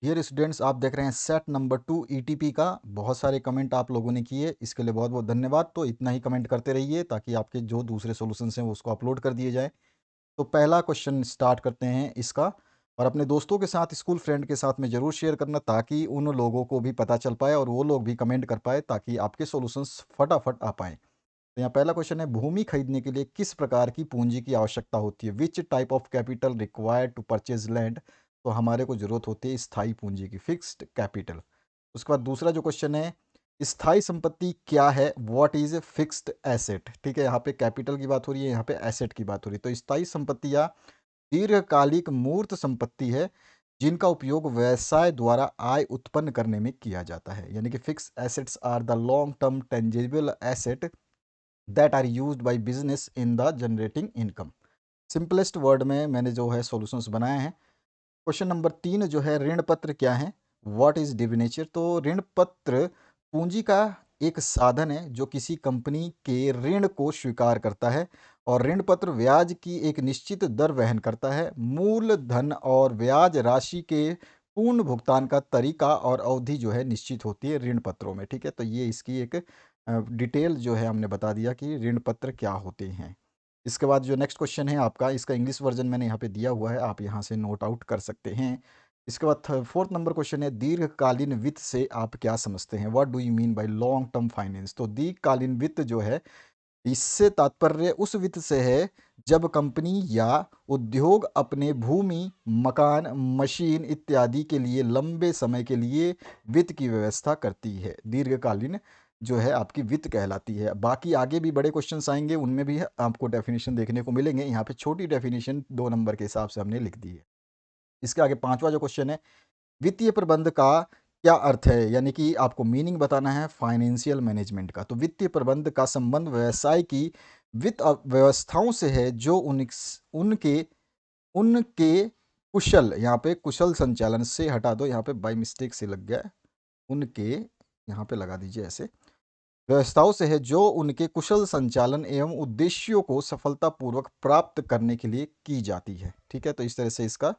Dear students, आप देख रहे हैं सेट नंबर 2 ईटीपी का। बहुत सारे कमेंट आप लोगों ने किए, इसके लिए बहुत बहुत धन्यवाद। तो इतना ही कमेंट करते रहिए ताकि आपके जो दूसरे सॉल्यूशंस हैं वो उसको अपलोड कर दिए जाए। तो पहला क्वेश्चन स्टार्ट करते हैं इसका। और अपने दोस्तों के साथ, स्कूल फ्रेंड के साथ में ज़रूर शेयर करना ताकि उन लोगों को भी पता चल पाए और वो लोग भी कमेंट कर पाए ताकि आपके सॉल्यूशंस फटाफट आ पाएँ। तो यहाँ पहला क्वेश्चन है, भूमि खरीदने के लिए किस प्रकार की पूंजी की आवश्यकता होती है? Which type of capital required to purchase land? तो हमारे को जरूरत होती है स्थायी पूंजी की, फिक्स्ड कैपिटल। उसके बाद दूसरा जो क्वेश्चन है, स्थायी संपत्ति क्या है? What is fixed asset? ठीक है, यहाँ पे कैपिटल की बात हो रही है, यहाँ पे एसेट की बात हो रही है। तो स्थायी संपत्ति या दीर्घकालिक मूर्त संपत्ति है जिनका उपयोग व्यवसाय द्वारा आय उत्पन्न करने में किया जाता है। यानी कि fix assets are the long term tangible asset that are used by business in the generating income. Simplest word में मैंने जो है सॉल्यूशंस बनाए हैं। क्वेश्चन नंबर 3 जो है, ऋण पत्र क्या है? What is debenture? तो ऋण पत्र पूंजी का एक साधन है जो किसी कंपनी के ऋण को स्वीकार करता है। और ऋण पत्र ब्याज की एक निश्चित दर वहन करता है। मूल धन और ब्याज राशि के पूर्ण भुगतान का तरीका और अवधि जो है निश्चित होती है ऋण पत्रों में। ठीक है, तो ये इसकी एक डिटेल जो है हमने बता दिया कि ऋण पत्र क्या होते हैं। इसके बाद जो नेक्स्ट क्वेश्चन है आपका, इसका इंग्लिश वर्जन मैंने यहाँ पे दिया हुआ है, आप यहाँ से नोट आउट कर सकते हैं। इसके बाद फोर्थ नंबर क्वेश्चन है, दीर्घकालीन वित्त से आप क्या समझते हैं? What do you mean by long term finance? तो दीर्घकालीन वित्त जो है, इससे तात्पर्य उस वित्त से है जब कंपनी या उद्योग अपने भूमि, मकान, मशीन इत्यादि के लिए लंबे समय के लिए वित्त की व्यवस्था करती है। दीर्घकालीन जो है आपकी वित्त कहलाती है। बाकी आगे भी बड़े क्वेश्चंस आएंगे, उनमें भी आपको डेफिनेशन देखने को मिलेंगे। यहाँ पे छोटी डेफिनेशन 2 नंबर के हिसाब से हमने लिख दी है। इसके आगे पांचवा जो क्वेश्चन है, वित्तीय प्रबंध का क्या अर्थ है? यानी कि आपको मीनिंग बताना है फाइनेंशियल मैनेजमेंट का। तो वित्तीय प्रबंध का संबंध व्यवसाय की वित्त व्यवस्थाओं से है जो उनके उनके कुशल, यहाँ पे कुशल संचालन से हटा दो, यहाँ पे बाय मिस्टेक से लग गया है, उनके यहाँ पे लगा दीजिए ऐसे, व्यवस्थाओं से है जो उनके कुशल संचालन एवं उद्देश्यों को सफलतापूर्वक प्राप्त करने के लिए की जाती है। ठीक है, तो इस तरह से इसका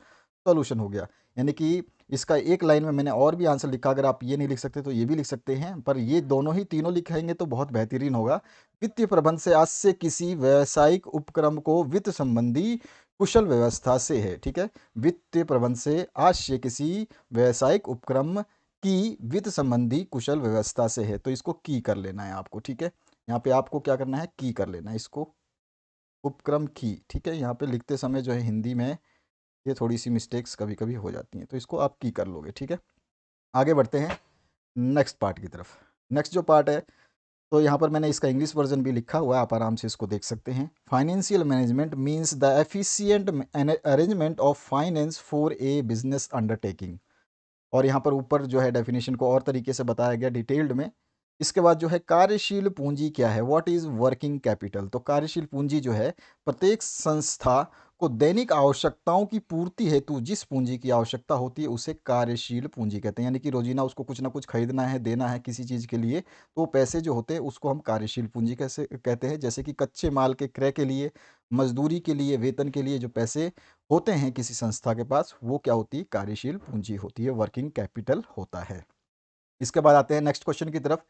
सॉल्यूशन हो गया। यानी कि इसका एक लाइन में मैंने और भी आंसर लिखा, अगर आप ये नहीं लिख सकते तो ये भी लिख सकते हैं, पर ये दोनों ही तीनों लिखेंगे तो बहुत बेहतरीन होगा। वित्तीय प्रबंध से आज से किसी व्यावसायिक उपक्रम को वित्त संबंधी कुशल व्यवस्था से है। ठीक है, वित्तीय प्रबंध से आज से किसी व्यावसायिक उपक्रम की वित्त संबंधी कुशल व्यवस्था से है। तो इसको की कर लेना है आपको। ठीक है, यहाँ पे आपको क्या करना है, की कर लेना है इसको, उपक्रम की। ठीक है, यहाँ पे लिखते समय जो है हिंदी में ये थोड़ी सी मिस्टेक्स कभी कभी हो जाती हैं, तो इसको आप की कर लोगे। ठीक है, आगे बढ़ते हैं नेक्स्ट पार्ट की तरफ। नेक्स्ट जो पार्ट है, तो यहाँ पर मैंने इसका इंग्लिश वर्जन भी लिखा हुआ है, आप आराम से इसको देख सकते हैं। Financial management means the efficient arrangement of finance for a business undertaking. और यहाँ पर ऊपर जो है डेफिनेशन को और तरीके से बताया गया डिटेल्ड में। इसके बाद जो है, कार्यशील पूंजी क्या है? What is working capital? तो कार्यशील पूंजी जो है, प्रत्येक संस्था को दैनिक आवश्यकताओं की पूर्ति हेतु जिस पूंजी की आवश्यकता होती है उसे कार्यशील पूंजी कहते हैं। यानी कि रोजीना उसको कुछ ना कुछ खरीदना है, देना है किसी चीज़ के लिए, तो पैसे जो होते हैं उसको हम कार्यशील पूंजी कैसे कहते हैं। जैसे कि कच्चे माल के क्रय के लिए, मजदूरी के लिए, वेतन के लिए जो पैसे होते हैं किसी संस्था के पास, वो क्या होती है? कार्यशील पूंजी होती है, वर्किंग कैपिटल होता है। इसके बाद आते हैं नेक्स्ट क्वेश्चन की तरफ।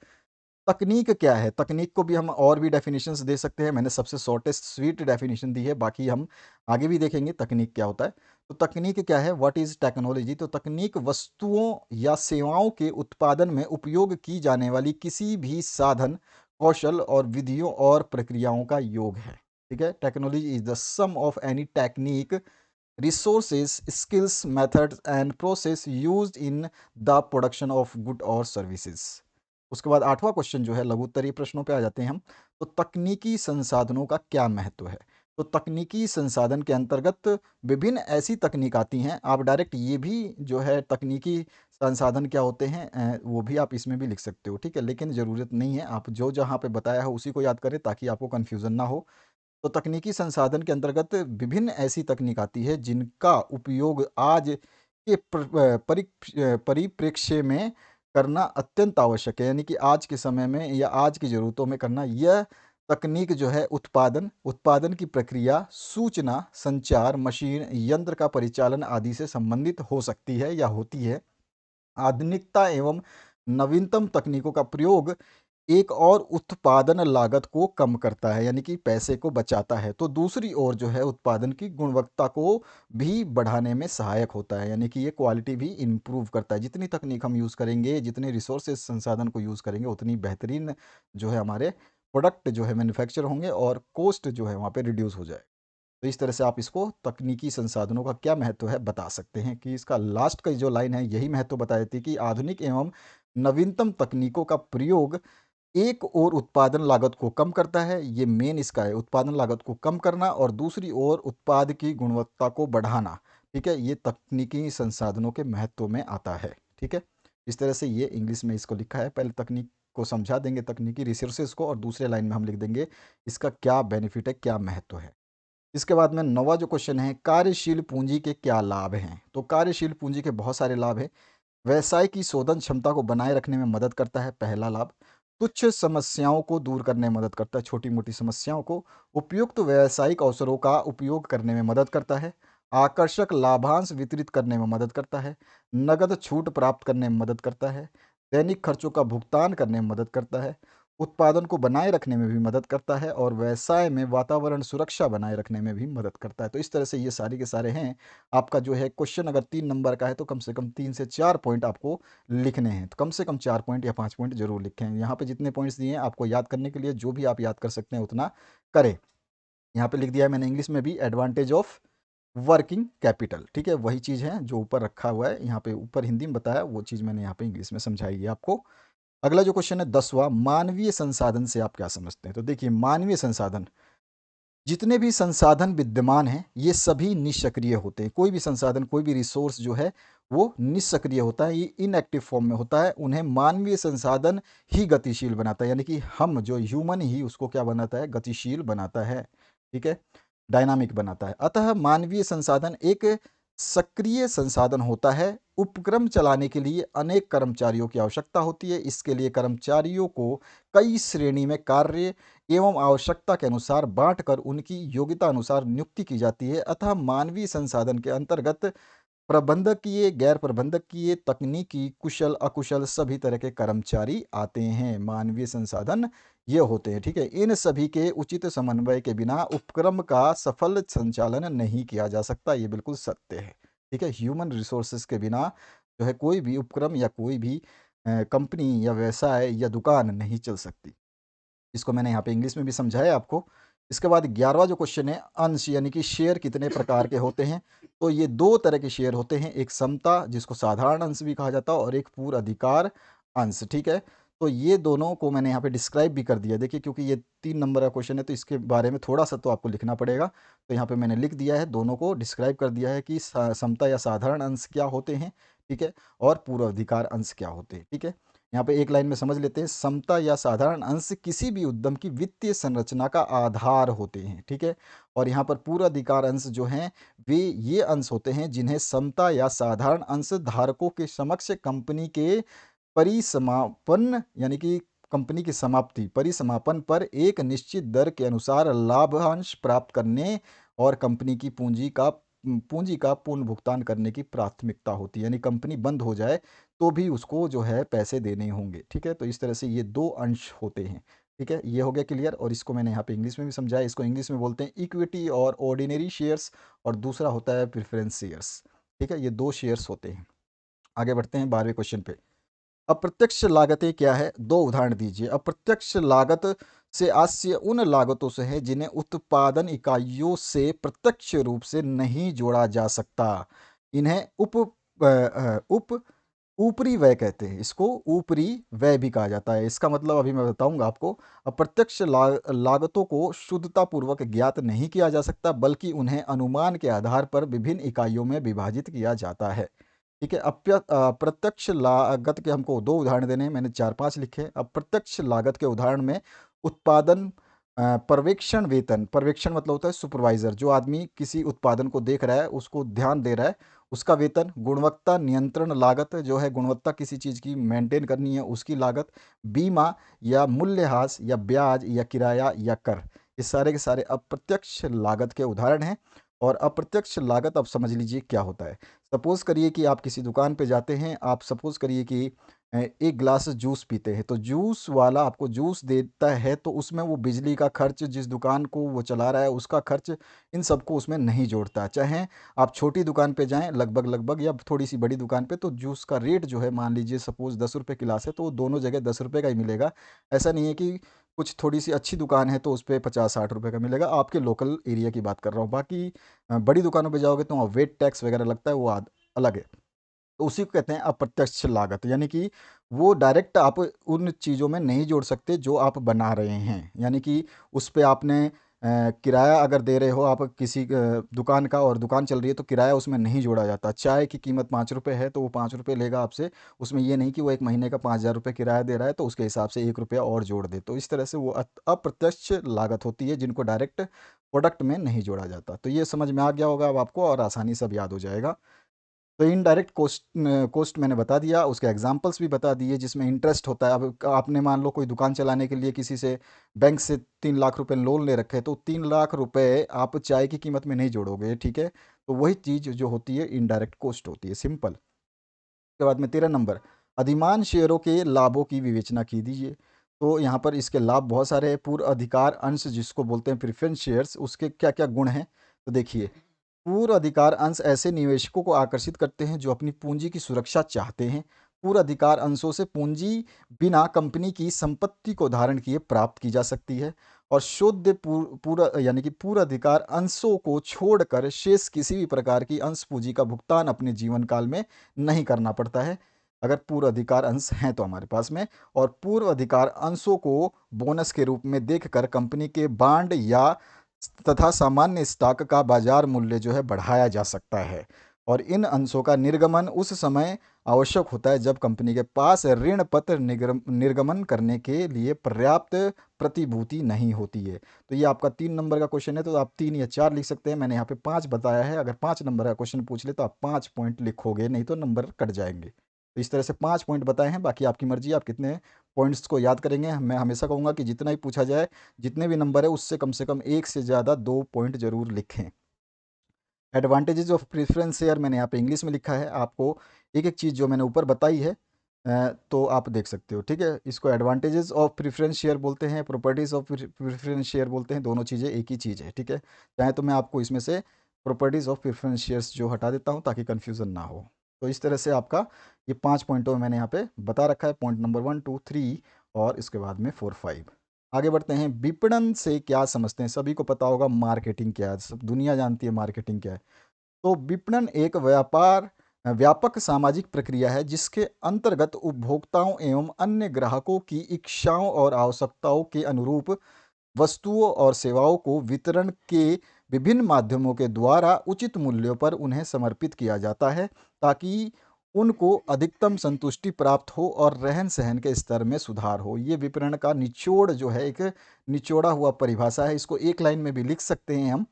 तकनीक क्या है? तकनीक को भी हम और भी डेफिनेशंस दे सकते हैं, मैंने सबसे शॉर्टेस्ट स्वीट डेफिनेशन दी है, बाकी हम आगे भी देखेंगे तकनीक क्या होता है। तो तकनीक क्या है? What is technology? तो तकनीक वस्तुओं या सेवाओं के उत्पादन में उपयोग की जाने वाली किसी भी साधन, कौशल और विधियों और प्रक्रियाओं का योग है। ठीक है, technology is the sum of any technique, resources, skills, methods and process used in the production of good or services। उसके बाद आठवां क्वेश्चन जो है, लघु उत्तरीय प्रश्नों पे आ जाते हैं हम। तो तकनीकी संसाधनों का क्या महत्व है? तो तकनीकी संसाधन के अंतर्गत विभिन्न ऐसी तकनीक आती हैं, आप डायरेक्ट ये भी जो है तकनीकी संसाधन क्या होते हैं वो भी आप इसमें भी लिख सकते हो। ठीक है, लेकिन ज़रूरत नहीं है, आप जो जहाँ पे बताया हो उसी को याद करें ताकि आपको कन्फ्यूज़न ना हो। तो तकनीकी संसाधन के अंतर्गत विभिन्न ऐसी तकनीक आती है जिनका उपयोग आज के परिप्रेक्ष्य में करना अत्यंत आवश्यक है। यानी कि आज के समय में या आज की ज़रूरतों में करना, यह तकनीक जो है उत्पादन की प्रक्रिया, सूचना संचार, मशीन, यंत्र का परिचालन आदि से संबंधित हो सकती है या होती है। आधुनिकता एवं नवीनतम तकनीकों का प्रयोग एक और उत्पादन लागत को कम करता है, यानी कि पैसे को बचाता है। तो दूसरी ओर जो है उत्पादन की गुणवत्ता को भी बढ़ाने में सहायक होता है, यानी कि ये क्वालिटी भी इम्प्रूव करता है। जितनी तकनीक हम यूज़ करेंगे, जितने रिसोर्सेज संसाधन को यूज़ करेंगे, उतनी बेहतरीन जो है हमारे प्रोडक्ट जो है मैन्युफैक्चर होंगे और कॉस्ट जो है वहाँ पे रिड्यूस हो जाए। तो इस तरह से आप इसको तकनीकी संसाधनों का क्या महत्व है बता सकते हैं कि इसका लास्ट का जो लाइन है यही महत्व बता देती है कि आधुनिक एवं नवीनतम तकनीकों का प्रयोग एक और उत्पादन लागत को कम करता है, ये मेन इसका है, उत्पादन लागत को कम करना, और दूसरी ओर उत्पाद की गुणवत्ता को बढ़ाना। ठीक है, ये तकनीकी संसाधनों के महत्व में आता है। ठीक है, इस तरह से ये इंग्लिश में इसको लिखा है। पहले तकनीक को समझा देंगे, तकनीकी रिसोर्सेज को, और दूसरे लाइन में हम लिख देंगे इसका क्या बेनिफिट है, क्या महत्व है। इसके बाद में नौवां जो क्वेश्चन है, कार्यशील पूंजी के क्या लाभ हैं। तो कार्यशील पूंजी के बहुत सारे लाभ हैं। व्यवसाय की शोधन क्षमता को बनाए रखने में मदद करता है, पहला लाभ। तुच्छ समस्याओं को दूर करने में मदद करता है, छोटी मोटी समस्याओं को। उपयुक्त व्यावसायिक अवसरों का उपयोग करने में मदद करता है। आकर्षक लाभांश वितरित करने में मदद करता है। नगद छूट प्राप्त करने में मदद करता है। दैनिक खर्चों का भुगतान करने में मदद करता है। उत्पादन को बनाए रखने में भी मदद करता है, और व्यवसाय में वातावरण सुरक्षा बनाए रखने में भी मदद करता है। तो इस तरह से ये सारे के सारे हैं। आपका जो है क्वेश्चन अगर 3 नंबर का है तो कम से कम 3 से 4 पॉइंट आपको लिखने हैं। तो कम से कम 4 पॉइंट या 5 पॉइंट जरूर लिखें। यहाँ पे जितने पॉइंट्स दिए हैं आपको याद करने के लिए, जो भी आप याद कर सकते हैं उतना करें। यहाँ पे लिख दिया है मैंने इंग्लिश में भी, एडवांटेज ऑफ वर्किंग कैपिटल। ठीक है, वही चीज़ है जो ऊपर रखा हुआ है, यहाँ पे ऊपर हिंदी में बताया वो चीज़ मैंने यहाँ पे इंग्लिश में समझाई है आपको। अगला जो क्वेश्चन है 10वां, मानवीय संसाधन से आप क्या समझते हैं। तो देखिए, मानवीय संसाधन, जितने भी संसाधन विद्यमान हैं ये सभी निष्क्रिय होते हैं। कोई भी संसाधन, कोई भी रिसोर्स जो है वो निष्क्रिय होता है, ये इनएक्टिव फॉर्म में होता है। उन्हें मानवीय संसाधन ही गतिशील बनाता है, यानी कि हम जो ह्यूमन ही उसको क्या बनाता है, गतिशील बनाता है। ठीक है, डायनामिक बनाता है। अतः मानवीय संसाधन एक सक्रिय संसाधन होता है। उपक्रम चलाने के लिए अनेक कर्मचारियों की आवश्यकता होती है। इसके लिए कर्मचारियों को कई श्रेणी में कार्य एवं आवश्यकता के अनुसार बांटकर उनकी योग्यता अनुसार नियुक्ति की जाती है। अतः मानवीय संसाधन के अंतर्गत प्रबंधकीय, गैर प्रबंधकीय, तकनीकी, कुशल, अकुशल सभी तरह के कर्मचारी आते हैं। मानवीय संसाधन ये होते हैं। ठीक है, इन सभी के उचित समन्वय के बिना उपक्रम का सफल संचालन नहीं किया जा सकता, ये बिल्कुल सत्य है। ठीक है, ह्यूमन रिसोर्सेज के बिना जो है कोई भी उपक्रम या कोई भी कंपनी या व्यवसाय या दुकान नहीं चल सकती। इसको मैंने यहाँ पे इंग्लिश में भी समझाया आपको। इसके बाद 11वां जो क्वेश्चन है, अंश यानी कि शेयर कितने प्रकार के होते हैं। तो ये 2 तरह के शेयर होते हैं, एक समता जिसको साधारण अंश भी कहा जाता है, और एक पूर्व अधिकार अंश। ठीक है, तो ये दोनों को मैंने यहाँ पे डिस्क्राइब भी कर दिया। देखिए, क्योंकि ये 3 नंबर का क्वेश्चन है तो इसके बारे में थोड़ा सा तो आपको लिखना पड़ेगा। तो यहाँ पे मैंने लिख दिया है, दोनों को डिस्क्राइब कर दिया है कि समता या साधारण अंश क्या होते हैं। ठीक है, और पूर्व अधिकार अंश क्या होते हैं। ठीक है, यहाँ पे एक लाइन में समझ लेते हैं। समता या साधारण अंश किसी भी उद्यम की वित्तीय संरचना का आधार होते हैं। ठीक है, और यहाँ पर पूर्व अधिकार अंश जो हैं वे ये अंश होते हैं जिन्हें समता या साधारण अंश धारकों के समक्ष कंपनी के परिसमापन, यानी कि कंपनी की समाप्ति, परिसमापन पर एक निश्चित दर के अनुसार लाभांश प्राप्त करने और कंपनी की पूंजी का पूर्ण भुगतान करने की प्राथमिकता होती है। यानी कंपनी बंद हो जाए तो भी उसको जो है पैसे देने होंगे। ठीक है, तो इस तरह से ये 2 अंश होते हैं। ठीक है, ये हो गया क्लियर। और इसको मैंने यहाँ पे इंग्लिश में भी समझाया। इसको इंग्लिश में बोलते हैं इक्विटी और ऑर्डिनरी शेयर्स, और दूसरा होता है प्रेफरेंस शेयर्स। ठीक है, ये 2 शेयर्स होते हैं। आगे बढ़ते हैं 12वें क्वेश्चन पे। अप्रत्यक्ष लागतें क्या है, 2 उदाहरण दीजिए। अप्रत्यक्ष लागत से आशय उन लागतों से है जिन्हें उत्पादन इकाइयों से प्रत्यक्ष रूप से नहीं जोड़ा जा सकता। इन्हें उप ऊपरी व्यय कहते हैं। इसको ऊपरी व्यय भी कहा जाता है। इसका मतलब अभी मैं बताऊंगा आपको। अप्रत्यक्ष लागतों को शुद्धता पूर्वक ज्ञात नहीं किया जा सकता, बल्कि उन्हें अनुमान के आधार पर विभिन्न इकाइयों में विभाजित किया जाता है। ठीक है, अप्रत्यक्ष लागत के हमको 2 उदाहरण देने हैं, मैंने 4-5 लिखे। अप्रत्यक्ष लागत के उदाहरण में उत्पादन पर्यवेक्षण वेतन, पर्यवेक्षण मतलब होता है सुपरवाइजर, जो आदमी किसी उत्पादन को देख रहा है, उसको ध्यान दे रहा है, उसका वेतन। गुणवत्ता नियंत्रण लागत, जो है गुणवत्ता किसी चीज़ की मेंटेन करनी है उसकी लागत। बीमा या मूल्यह्रास या ब्याज या किराया या कर, ये सारे के सारे अप्रत्यक्ष लागत के उदाहरण हैं। और अप्रत्यक्ष लागत अब समझ लीजिए क्या होता है। सपोज़ करिए कि आप किसी दुकान पे जाते हैं, आप सपोज़ करिए कि 1 ग्लास जूस पीते हैं, तो जूस वाला आपको जूस देता है, तो उसमें वो बिजली का खर्च, जिस दुकान को वो चला रहा है उसका खर्च, इन सबको उसमें नहीं जोड़ता। चाहे आप छोटी दुकान पे जाएँ लगभग-लगभग, या थोड़ी-सी बड़ी दुकान पे, तो जूस का रेट जो है मान लीजिए सपोज़ ₹10 गिलास है, तो वो दोनों जगह ₹10 का ही मिलेगा। ऐसा नहीं है कि कुछ थोड़ी-सी अच्छी दुकान है तो उसपे ₹50-60 का मिलेगा। आपके लोकल एरिया की बात कर रहा हूँ। बाकी बड़ी दुकानों पे जाओगे तो वहाँ वेट टैक्स वगैरह लगता है, वो अलग है। तो उसी को कहते हैं अप्रत्यक्ष लागत, यानी कि वो डायरेक्ट आप उन चीज़ों में नहीं जोड़ सकते जो आप बना रहे हैं। यानी कि उस पे आपने किराया अगर दे रहे हो आप किसी दुकान का, और दुकान चल रही है, तो किराया उसमें नहीं जोड़ा जाता। चाय की कीमत ₹5 है तो वो ₹5 लेगा आपसे। उसमें ये नहीं कि वो 1 महीने का ₹5000 किराया दे रहा है तो उसके हिसाब से ₹1 और जोड़ दे। तो इस तरह से वो अप्रत्यक्ष लागत होती है, जिनको डायरेक्ट प्रोडक्ट में नहीं जोड़ा जाता। तो ये समझ में आ गया होगा अब आपको, और आसानी से अब याद हो जाएगा। तो इनडायरेक्ट कोस्ट मैंने बता दिया, उसके एग्जांपल्स भी बता दिए जिसमें इंटरेस्ट होता है। अब आपने मान लो कोई दुकान चलाने के लिए किसी से बैंक से 3 लाख रुपए लोन ले रखे हैं, तो 3 लाख रुपए आप चाय की कीमत में नहीं जोड़ोगे, ठीक है। तो वही चीज़ जो होती है इनडायरेक्ट कोस्ट होती है, सिंपल। उसके बाद में 13 नंबर, अधिमान शेयरों के लाभों की विवेचना की दीजिए। तो यहाँ पर इसके लाभ बहुत सारे हैं। पूर्व अधिकार अंश जिसको बोलते हैं प्रेफरेंस शेयर्स, उसके क्या क्या गुण हैं, तो देखिए। पूर्व अधिकार अंश ऐसे निवेशकों को आकर्षित करते हैं जो अपनी पूंजी की सुरक्षा चाहते हैं। पूर्व अधिकार अंशों से पूंजी बिना कंपनी की संपत्ति को धारण किए प्राप्त की जा सकती है। और शुद्ध पूरा यानी कि पूर्व अधिकार अंशों को छोड़कर शेष किसी भी प्रकार की अंश पूंजी का भुगतान अपने जीवन काल में नहीं करना पड़ता है, अगर पूर्व अधिकार अंश हैं तो हमारे पास में। और पूर्व अधिकार अंशों को बोनस के रूप में देखकर कंपनी के बांड या तथा सामान्य स्टॉक का बाजार मूल्य जो है बढ़ाया जा सकता है। और इन अंशों का निर्गमन उस समय आवश्यक होता है जब कंपनी के पास ऋण पत्र निर्गमन करने के लिए पर्याप्त प्रतिभूति नहीं होती है। तो ये आपका 3 नंबर का क्वेश्चन है, तो आप 3 या 4 लिख सकते हैं। मैंने यहाँ पे 5 बताया है। अगर 5 नंबर का क्वेश्चन पूछ ले तो आप 5 पॉइंट लिखोगे, नहीं तो नंबर कट जाएंगे। तो इस तरह से 5 पॉइंट बताए हैं, बाकी आपकी मर्जी आप कितने पॉइंट्स को याद करेंगे। मैं हमेशा कहूँगा कि जितना ही पूछा जाए, जितने भी नंबर है उससे कम से कम एक से ज़्यादा 2 पॉइंट जरूर लिखें। एडवांटेजेस ऑफ प्रेफरेंस शेयर मैंने यहाँ पे इंग्लिश में लिखा है। आपको एक एक चीज़ जो मैंने ऊपर बताई है तो आप देख सकते हो, ठीक है। इसको एडवांटेजेस ऑफ प्रेफरेंस शेयर बोलते हैं, प्रॉपर्टीज ऑफ प्रेफरेंस शेयर बोलते हैं। दोनों चीज़ें एक ही चीज़ है, ठीक है। चाहे तो मैं आपको इसमें से प्रॉपर्टीज ऑफ प्रेफरेंस शेयर्स जो हटा देता हूँ ताकि कन्फ्यूज़न ना हो। तो इस तरह से आपका ये 5 पॉइंटों में मैंने यहाँ पे बता रखा है, पॉइंट नंबर 1, 2, 3 और इसके बाद में 4, 5। आगे बढ़ते हैं। विपणन से क्या समझते हैं? सभी को पता होगा मार्केटिंग क्या है, सब दुनिया जानती है मार्केटिंग क्या है। तो विपणन एक व्यापक सामाजिक प्रक्रिया है जिसके अंतर्गत उपभोक्ताओं एवं अन्य ग्राहकों की इच्छाओं और आवश्यकताओं के अनुरूप वस्तुओं और सेवाओं को वितरण के विभिन्न माध्यमों के द्वारा उचित मूल्यों पर उन्हें समर्पित किया जाता है, ताकि उनको अधिकतम संतुष्टि प्राप्त हो और रहन सहन के स्तर में सुधार हो। ये विपणन का निचोड़ जो है, एक निचोड़ा हुआ परिभाषा है। इसको एक लाइन में भी लिख सकते हैं हम,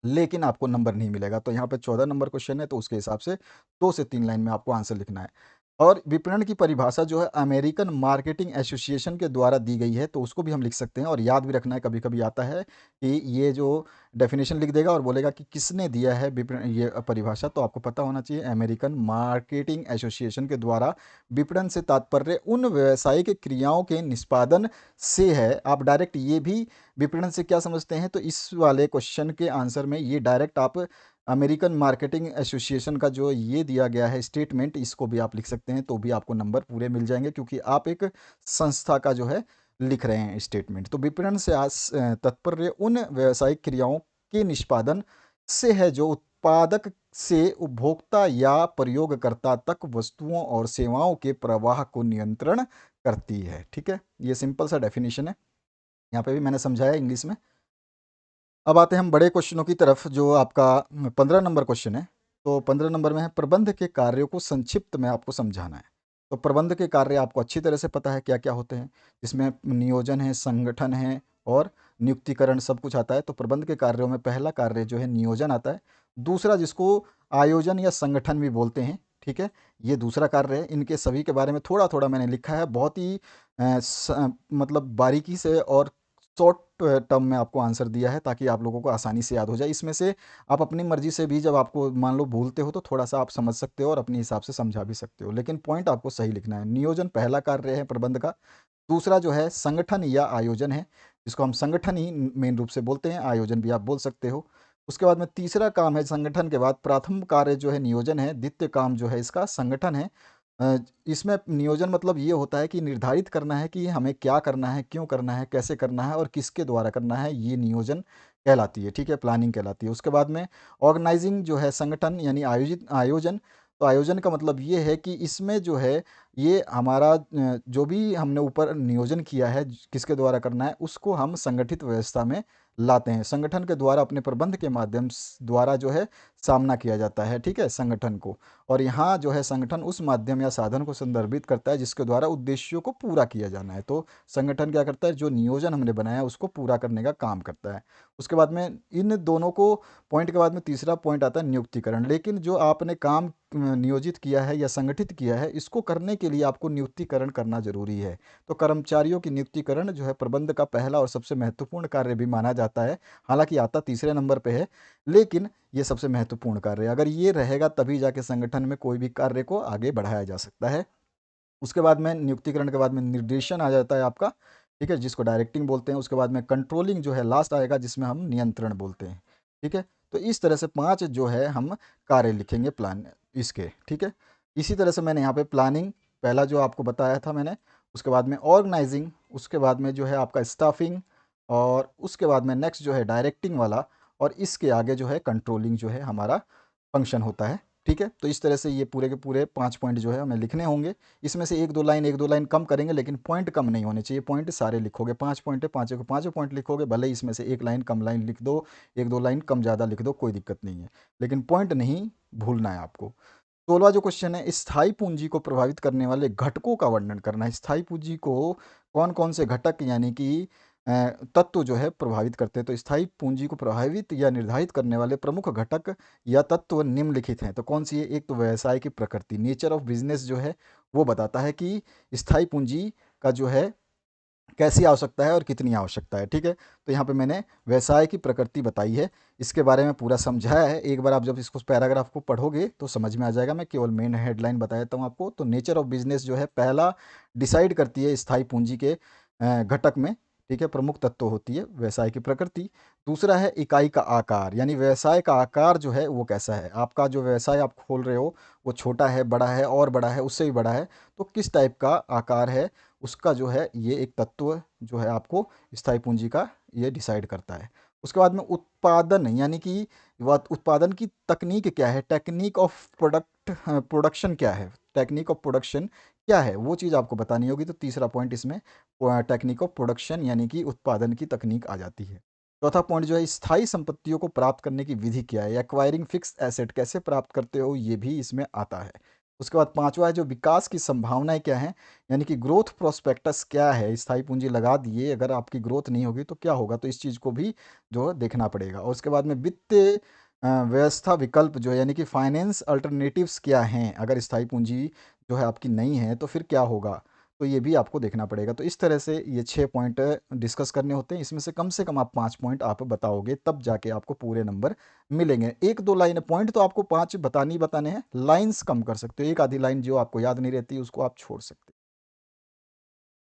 लेकिन आपको नंबर नहीं मिलेगा। तो यहाँ पे 14 नंबर क्वेश्चन है, तो उसके हिसाब से 2 से 3 लाइन में आपको आंसर लिखना है। और विपणन की परिभाषा जो है अमेरिकन मार्केटिंग एसोसिएशन के द्वारा दी गई है, तो उसको भी हम लिख सकते हैं। और याद भी रखना है, कभी कभी आता है कि ये जो डेफिनेशन लिख देगा और बोलेगा कि किसने दिया है विपणन ये परिभाषा, तो आपको पता होना चाहिए अमेरिकन मार्केटिंग एसोसिएशन के द्वारा। विपणन से तात्पर्य उन व्यावसायिक क्रियाओं के निष्पादन से है। आप डायरेक्ट ये भी विपणन से क्या समझते हैं, तो इस वाले क्वेश्चन के आंसर में ये डायरेक्ट आप अमेरिकन मार्केटिंग एसोसिएशन का जो ये दिया गया है स्टेटमेंट, इसको भी आप लिख सकते हैं, तो भी आपको नंबर पूरे मिल जाएंगे, क्योंकि आप एक संस्था का जो है लिख रहे हैं स्टेटमेंट। तो विपणन से तात्पर्य उन व्यावसायिक क्रियाओं के निष्पादन से है जो उत्पादक से उपभोक्ता या प्रयोगकर्ता तक वस्तुओं और सेवाओं के प्रवाह को नियंत्रण करती है, ठीक है। ये सिंपल सा डेफिनेशन है, यहाँ पे भी मैंने समझाया इंग्लिश में। अब आते हैं हम बड़े क्वेश्चनों की तरफ, जो आपका 15 नंबर क्वेश्चन है। तो 15 नंबर में है प्रबंध के कार्यों को संक्षिप्त में आपको समझाना है। तो प्रबंध के कार्य आपको अच्छी तरह से पता है क्या क्या होते हैं। इसमें नियोजन है, संगठन है और नियुक्तिकरण सब कुछ आता है। तो प्रबंध के कार्यों में पहला कार्य जो है नियोजन आता है। दूसरा जिसको आयोजन या संगठन भी बोलते हैं, ठीक है, ये दूसरा कार्य है। इनके सभी के बारे में थोड़ा थोड़ा मैंने लिखा है, बहुत ही मतलब बारीकी से और शॉर्ट टर्म में आपको आंसर दिया है ताकि आप लोगों को आसानी से याद हो जाए। इसमें से आप अपनी मर्जी से भी जब आपको मान लो भूलते हो तो थोड़ा सा आप समझ सकते हो और अपने हिसाब से समझा भी सकते हो, लेकिन पॉइंट आपको सही लिखना है। नियोजन पहला कार्य है प्रबंध का। दूसरा जो है संगठन या आयोजन है, जिसको हम संगठन ही मेन रूप से बोलते हैं, आयोजन भी आप बोल सकते हो। उसके बाद में तीसरा काम है संगठन के बाद प्रथम कार्य जो है नियोजन है, द्वितीय काम जो है इसका संगठन है। इसमें नियोजन मतलब ये होता है कि निर्धारित करना है कि हमें क्या करना है, क्यों करना है, कैसे करना है और किसके द्वारा करना है, ये नियोजन कहलाती है, ठीक है, प्लानिंग कहलाती है। उसके बाद में ऑर्गेनाइजिंग जो है संगठन यानी आयोजन। तो आयोजन का मतलब ये है कि इसमें जो है ये हमारा जो भी हमने ऊपर नियोजन किया है किसके द्वारा करना है उसको हम संगठित व्यवस्था में लाते हैं, संगठन के द्वारा अपने प्रबंध के माध्यम द्वारा जो है सामना किया जाता है, ठीक है, संगठन को। और यहाँ जो है संगठन उस माध्यम या साधन को संदर्भित करता है जिसके द्वारा उद्देश्यों को पूरा किया जाना है। तो संगठन क्या करता है, जो नियोजन हमने बनाया उसको पूरा करने का काम करता है। उसके बाद में इन दोनों को पॉइंट के बाद में तीसरा पॉइंट आता है नियुक्तिकरण। लेकिन जो आपने काम नियोजित किया है या संगठित किया है इसको करने के लिए आपको नियुक्तिकरण करना जरूरी है। तो कर्मचारियों की नियुक्तिकरण जो है प्रबंध का पहला और सबसे महत्वपूर्ण कार्य भी माना जाता है। हालांकि आता तीसरे नंबर पे है, लेकिन ये सबसे महत्वपूर्ण कार्य है। अगर ये रहेगा तभी जाके संगठन में कोई भी कार्य को आगे बढ़ाया जा सकता है। उसके बाद में नियुक्तिकरण के बाद में निर्देशन आ जाता है आपका, ठीक है, जिसको डायरेक्टिंग बोलते हैं। उसके बाद में कंट्रोलिंग जो है लास्ट आएगा, जिसमें हम नियंत्रण बोलते हैं, ठीक है। तो इस तरह से 5 जो है हम कार्य लिखेंगे प्लान इसके, ठीक है। इसी तरह से मैंने यहाँ पे प्लानिंग पहला जो आपको बताया था मैंने, उसके बाद में ऑर्गेनाइजिंग, उसके बाद में जो है आपका स्टाफिंग, और उसके बाद में नेक्स्ट जो है डायरेक्टिंग वाला, और इसके आगे जो है कंट्रोलिंग जो है हमारा फंक्शन होता है, ठीक है। तो इस तरह से ये पूरे के पूरे 5 पॉइंट जो है हमें लिखने होंगे। इसमें से एक दो लाइन कम करेंगे, लेकिन पॉइंट कम नहीं होने चाहिए, पॉइंट सारे लिखोगे। 5 पॉइंट है, पाँचों के पाँचों पॉइंट लिखोगे, भले ही इसमें से एक लाइन कम लाइन लिख दो, एक दो लाइन कम ज़्यादा लिख दो, कोई दिक्कत नहीं है, लेकिन पॉइंट नहीं भूलना है आपको। 16वां जो क्वेश्चन है, स्थायी पूंजी को प्रभावित करने वाले घटकों का वर्णन करना है। स्थायी पूंजी को कौन कौन से घटक यानी कि तत्व जो है प्रभावित करते हैं। तो स्थायी पूंजी को प्रभावित या निर्धारित करने वाले प्रमुख घटक या तत्व निम्नलिखित हैं। तो कौन सी है? एक तो व्यवसाय की प्रकृति, नेचर ऑफ बिजनेस जो है वो बताता है कि स्थायी पूंजी का जो है कैसी आवश्यकता है और कितनी आवश्यकता है, ठीक है। तो यहाँ पे मैंने व्यवसाय की प्रकृति बताई है, इसके बारे में पूरा समझाया है। एक बार आप जब इसको पैराग्राफ को पढ़ोगे तो समझ में आ जाएगा। मैं केवल मेन हेडलाइन बता देता हूँ आपको। तो नेचर ऑफ बिजनेस जो है पहला डिसाइड करती है स्थायी पूंजी के घटक में, ठीक है, प्रमुख तत्व होती है व्यवसाय की प्रकृति। दूसरा है इकाई का आकार, यानी व्यवसाय का आकार जो है वो कैसा है। आपका जो व्यवसाय आप खोल रहे हो वो छोटा है, बड़ा है, और बड़ा है, उससे भी बड़ा है, तो किस टाइप का आकार है उसका जो है ये एक तत्व जो है आपको स्थायी पूंजी का ये डिसाइड करता है। उसके बाद में उत्पादन, यानी कि वह उत्पादन की तकनीक क्या है, टेक्निक ऑफ प्रोडक्शन क्या है, टेक्निक ऑफ प्रोडक्शन क्या है, वो चीज़ आपको बतानी होगी। तो तीसरा पॉइंट इसमें टेक्निक ऑफ प्रोडक्शन यानी कि उत्पादन की तकनीक आ जाती है। चौथा पॉइंट जो है स्थायी संपत्तियों को प्राप्त करने की विधि क्या है, एक्वायरिंग फिक्स एसेट कैसे प्राप्त करते हो, ये भी इसमें आता है। उसके बाद पांचवा है जो विकास की संभावनाएं क्या है, यानी कि ग्रोथ प्रोस्पेक्टस क्या है। स्थायी पूंजी लगा दिए, अगर आपकी ग्रोथ नहीं होगी तो क्या होगा, तो इस चीज़ को भी जो है देखना पड़ेगा। और उसके बाद में वित्तीय व्यवस्था विकल्प जो है, यानी कि फाइनेंस अल्टरनेटिव्स क्या हैं, अगर स्थायी पूंजी जो है आपकी नहीं है तो फिर क्या होगा, तो ये भी आपको देखना पड़ेगा। तो इस तरह से ये 6 पॉइंट डिस्कस करने होते हैं। इसमें से कम आप 5 पॉइंट आप बताओगे, तब जाके आपको पूरे नंबर मिलेंगे। एक दो लाइन पॉइंट तो आपको 5 बतानी ही बताने हैं, लाइन्स कम कर सकते हो, एक आधी लाइन जो आपको याद नहीं रहती उसको आप छोड़ सकते हो।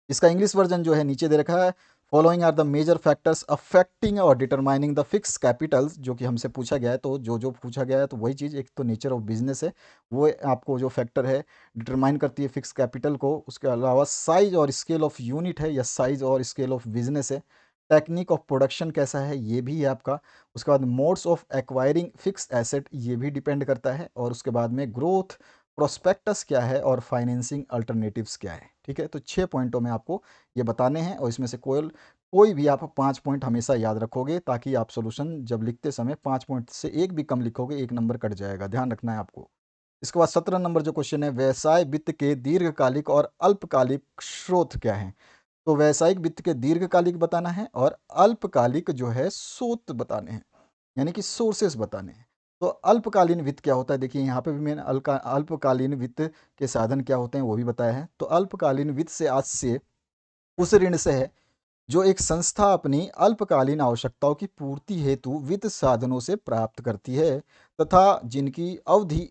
इसका इंग्लिश वर्जन जो है नीचे दे रखा है। Following are the major factors affecting और डिटरमाइनिंग द फिक्स कैपिटल्स, जो कि हमसे पूछा गया है। तो जो जो पूछा गया है तो वही चीज़, एक तो नेचर ऑफ बिजनेस है, वो आपको जो फैक्टर है डिटरमाइन करती है फिक्स कैपिटल को। उसके अलावा साइज और स्केल ऑफ यूनिट है, या साइज और स्केल ऑफ बिजनेस है। टेक्निक ऑफ प्रोडक्शन कैसा है ये भी है आपका। उसके बाद modes of acquiring fix asset ये भी डिपेंड करता है। और उसके बाद में ग्रोथ प्रोस्पेक्टस क्या है और फाइनेंसिंग अल्टरनेटिव्स क्या है, ठीक है। तो 6 पॉइंटों में आपको ये बताने हैं, और इसमें से कोई भी आप 5 पॉइंट हमेशा याद रखोगे, ताकि आप सोल्यूशन जब लिखते समय 5 पॉइंट से एक भी कम लिखोगे, एक नंबर कट जाएगा, ध्यान रखना है आपको। इसके बाद 17 नंबर जो क्वेश्चन है, व्यवसाय वित्त के दीर्घकालिक और अल्पकालिक स्रोत क्या है। तो व्यावसायिक वित्त के दीर्घकालिक बताना है और अल्पकालिक जो है स्रोत बताने हैं, यानी कि सोर्सेस बताने हैं। तो अल्पकालीन वित्त क्या होता है, देखिए यहाँ पे भी मैंने अल्पकालीन वित्त के साधन क्या होते हैं वो भी बताया है। तो अल्पकालीन वित्त से आज से उस ऋण से है जो एक संस्था अपनी अल्पकालीन आवश्यकताओं की पूर्ति हेतु वित्त साधनों से प्राप्त करती है तथा जिनकी अवधि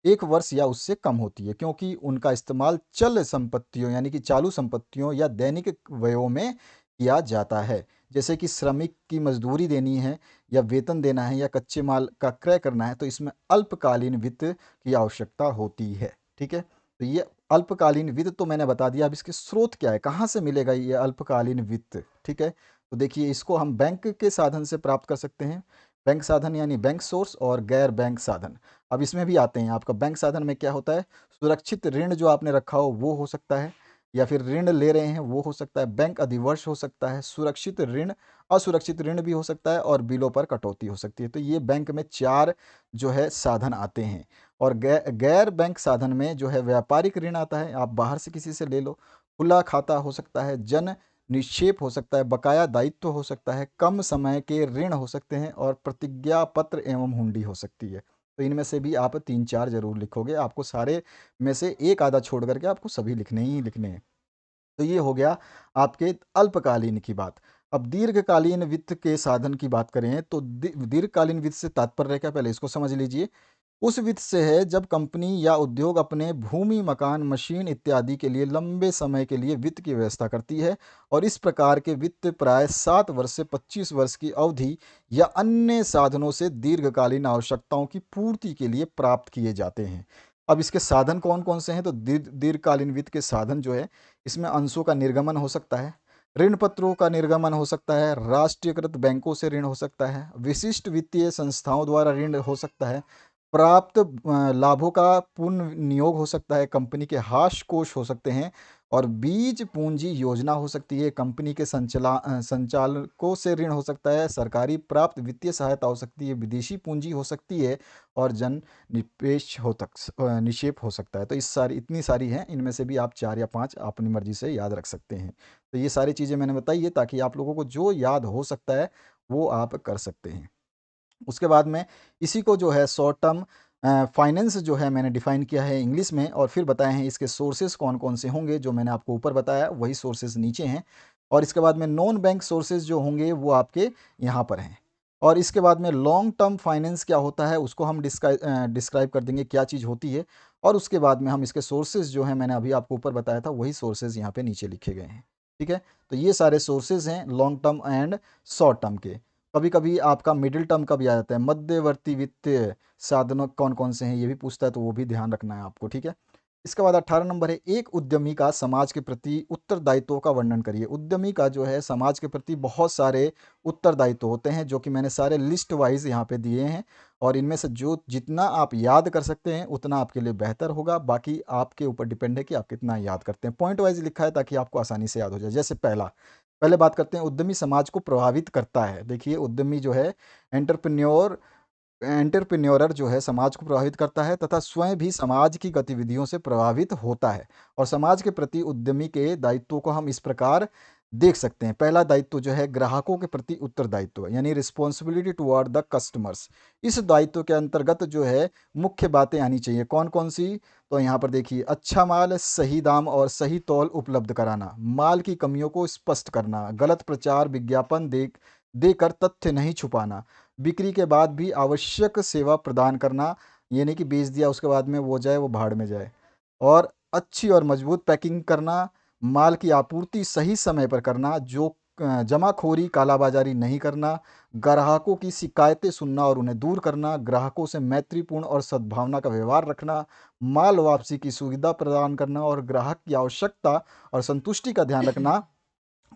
1 वर्ष या उससे कम होती है, क्योंकि उनका इस्तेमाल चल संपत्तियों यानी कि चालू संपत्तियों या दैनिक व्ययों में किया जाता है, जैसे कि श्रमिक की मजदूरी देनी है या वेतन देना है या कच्चे माल का क्रय करना है, तो इसमें अल्पकालीन वित्त की आवश्यकता होती है। ठीक है, तो ये अल्पकालीन वित्त तो मैंने बता दिया। अब इसके स्रोत क्या है, कहाँ से मिलेगा ये अल्पकालीन वित्त। ठीक है, तो देखिए इसको हम बैंक के साधन से प्राप्त कर सकते हैं। बैंक साधन यानी बैंक सोर्स और गैर बैंक साधन। अब इसमें भी आते हैं। आपका बैंक साधन में क्या होता है, सुरक्षित ऋण जो आपने रखा हो वो हो सकता है, या फिर ऋण ले रहे हैं वो हो सकता है, बैंक अधिवर्ष हो सकता है, सुरक्षित ऋण, असुरक्षित ऋण भी हो सकता है, और बिलों पर कटौती हो सकती है। तो ये बैंक में 4 जो है साधन आते हैं। और गैर बैंक साधन में जो है व्यापारिक ऋण आता है, आप बाहर से किसी से ले लो, खुला खाता हो सकता है, जन निक्षेप हो सकता है, बकाया दायित्व हो सकता है, कम समय के ऋण हो सकते हैं, और प्रतिज्ञा पत्र एवं हुंडी हो सकती है। तो इनमें से भी आप 3-4 जरूर लिखोगे, आपको सारे में से एक आधा छोड़ करके आपको सभी लिखने ही लिखने हैं। तो ये हो गया आपके अल्पकालीन की बात। अब दीर्घकालीन वित्त के साधन की बात करें तो दीर्घकालीन वित्त से तात्पर्य क्या, पहले इसको समझ लीजिए। उस वित्त से है जब कंपनी या उद्योग अपने भूमि, मकान, मशीन इत्यादि के लिए लंबे समय के लिए वित्त की व्यवस्था करती है, और इस प्रकार के वित्त प्राय 7 वर्ष से 25 वर्ष की अवधि या अन्य साधनों से दीर्घकालीन आवश्यकताओं की पूर्ति के लिए प्राप्त किए जाते हैं। अब इसके साधन कौन कौन से हैं, तो दीर्घकालीन वित्त के साधन जो है, इसमें अंशों का निर्गमन हो सकता है, ऋण पत्रों का निर्गमन हो सकता है, राष्ट्रीयकृत बैंकों से ऋण हो सकता है, विशिष्ट वित्तीय संस्थाओं द्वारा ऋण हो सकता है, प्राप्त लाभों का पुनर्नियोग हो सकता है, कंपनी के हाश कोष हो सकते हैं, और बीज पूंजी योजना हो सकती है, कंपनी के संचालकों से ऋण हो सकता है, सरकारी प्राप्त वित्तीय सहायता हो सकती है, विदेशी पूंजी हो सकती है, और जन निक्षेप हो सकता है। तो इतनी सारी हैं, इनमें से भी आप 4 या 5 अपनी मर्जी से याद रख सकते हैं। तो ये सारी चीज़ें मैंने बताई है ताकि आप लोगों को जो याद हो सकता है वो आप कर सकते हैं। उसके बाद में इसी को जो है शॉर्ट टर्म फाइनेंस जो है मैंने डिफाइन किया है इंग्लिश में, और फिर बताए हैं इसके सोर्सेज कौन कौन से होंगे। जो मैंने आपको ऊपर बताया वही सोर्सेज नीचे हैं, और इसके बाद में नॉन बैंक सोर्सेज जो होंगे वो आपके यहाँ पर हैं। और इसके बाद में लॉन्ग टर्म फाइनेंस क्या होता है उसको हम डिस्क्राइब कर देंगे क्या चीज़ होती है, और उसके बाद में हम इसके सोर्सेज जो है मैंने अभी आपको ऊपर बताया था वही सोर्सेज यहाँ पे नीचे लिखे गए हैं। ठीक है, तो ये सारे सोर्सेज हैं long term and short term के। कभी कभी आपका मिडिल टर्म का भी आ जाता है, मध्यवर्ती वित्तीय साधनों कौन कौन से हैं ये भी पूछता है, तो वो भी ध्यान रखना है आपको। ठीक है, इसके बाद 18 नंबर है, एक उद्यमी का समाज के प्रति उत्तरदायित्व का वर्णन करिए। उद्यमी का जो है समाज के प्रति बहुत सारे उत्तरदायित्व होते हैं, जो कि मैंने सारे लिस्ट वाइज यहाँ पे दिए हैं, और इनमें से जो जितना आप याद कर सकते हैं उतना आपके लिए बेहतर होगा। बाकी आपके ऊपर डिपेंड है कि आप कितना याद करते हैं। पॉइंट वाइज लिखा है ताकि आपको आसानी से याद हो जाए। जैसे पहले बात करते हैं, उद्यमी समाज को प्रभावित करता है। देखिए उद्यमी जो है एंटरप्रेन्योर एंटरप्रेन्योरर जो है समाज को प्रभावित करता है तथा स्वयं भी समाज की गतिविधियों से प्रभावित होता है। और समाज के प्रति उद्यमी के दायित्वों को हम इस प्रकार देख सकते हैं। पहला दायित्व जो है ग्राहकों के प्रति उत्तरदायित्व यानी रिस्पॉन्सिबिलिटी टुवर्ड द कस्टमर्स। इस दायित्व के अंतर्गत जो है मुख्य बातें आनी चाहिए। कौन कौन सी, तो यहाँ पर देखिए, अच्छा माल, सही दाम और सही तौल उपलब्ध कराना, माल की कमियों को स्पष्ट करना, गलत प्रचार विज्ञापन देकर तथ्य नहीं छुपाना, बिक्री के बाद भी आवश्यक सेवा प्रदान करना, ये नहीं कि बेच दिया उसके बाद में वो जाए वो भाड़ में जाए, और अच्छी और मजबूत पैकिंग करना, माल की आपूर्ति सही समय पर करना, जो जमाखोरी कालाबाजारी नहीं करना, ग्राहकों की शिकायतें सुनना और उन्हें दूर करना, ग्राहकों से मैत्रीपूर्ण और सद्भावना का व्यवहार रखना, माल वापसी की सुविधा प्रदान करना, और ग्राहक की आवश्यकता और संतुष्टि का ध्यान रखना,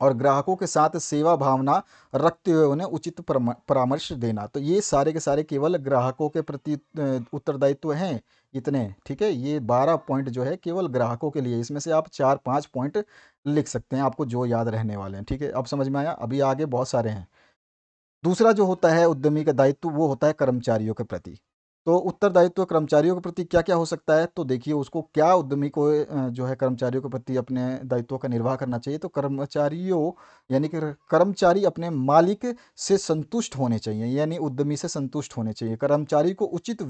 और ग्राहकों के साथ सेवा भावना रखते हुए उन्हें उचित परामर्श देना। तो ये सारे के सारे केवल ग्राहकों के प्रति उत्तरदायित्व हैं इतने। ठीक है, ये 12 पॉइंट जो है केवल ग्राहकों के लिए, इसमें से आप 4-5 पॉइंट लिख सकते हैं आपको जो याद रहने वाले हैं। ठीक है, अब समझ में आया। अभी आगे बहुत सारे हैं। दूसरा जो होता है उद्यमी का दायित्व वो होता है कर्मचारियों के प्रति। तो उत्तरदायित्व कर्मचारियों के प्रति क्या क्या हो सकता है, तो देखिए उसको क्या उद्यमी को जो है कर्मचारियों के प्रति अपने दायित्वों का निर्वाह करना चाहिए। तो कर्मचारियों यानी कि कर्मचारी अपने मालिक से संतुष्ट होने चाहिए, यानी उद्यमी से संतुष्ट होने चाहिए। कर्मचारी को उचित